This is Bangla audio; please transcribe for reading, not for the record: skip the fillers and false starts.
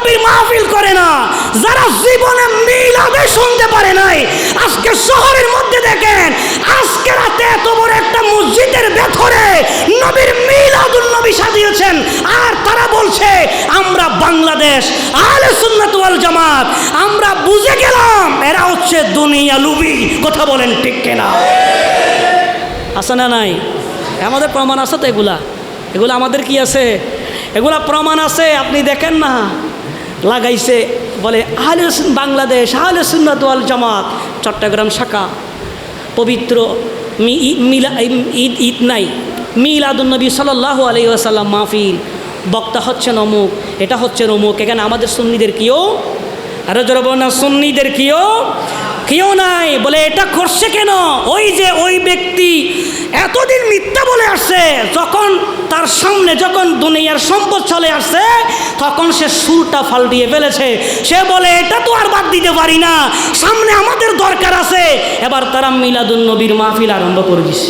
নবীর মাহফিল করে না, যারা জীবনে মিলাদে শুনতে পারে নাই, আজকে শহরের মধ্যে দেখেন আজকে রাতে এত বড় একটা মসজিদের ভেতরে নবীর মিলাদুন নবী সাজিয়েছেন, আর তারা বলছে আমরা বাংলাদেশ আহলে সুন্নাত ওয়াল জামাত। আমরা বুঝে গেলাম এরা হচ্ছে দুনিয়া লুবি। কথা বলেন ঠিক কিনা? আছে না নাই? আমাদের প্রমাণ আছে তো, এগুলা আমাদের কি আছে? এগুলা প্রমাণ আছে। আপনি দেখেন না, লাগাইছে বলে আহলে বাংলাদেশ আহলে সুন্নাত ওয়াল জামাত চট্টগ্রাম শাখা, পবিত্র ঈদ নাই, মিলাদুন নবী সাল্লাল্লাহু আলাইহি ওয়াসাল্লাম মাহফিল, বক্তা হচ্ছেন অমুক, এটা হচ্ছেন অমুক। এখানে আমাদের সুন্নিদের কেউ, আরো জোরে বলেন না, সুন্নিদের কেউ নাই। বলে এটা করছে কেন? ওই যে ওই ব্যক্তি এতদিন মিথ্যা বলে আসছে, যখন তার সামনে যখন দুনিয়ার সম্পদ চলে আসছে তখন সে সুরটা ফাল্টিয়ে ফেলেছে। সে বলে এটা তো আর বাদ দিতে পারি না, সামনে আমাদের দরকার আছে। এবার তারা মিলাদুন নবীর মাহফিল আরম্ভ করে দিছে।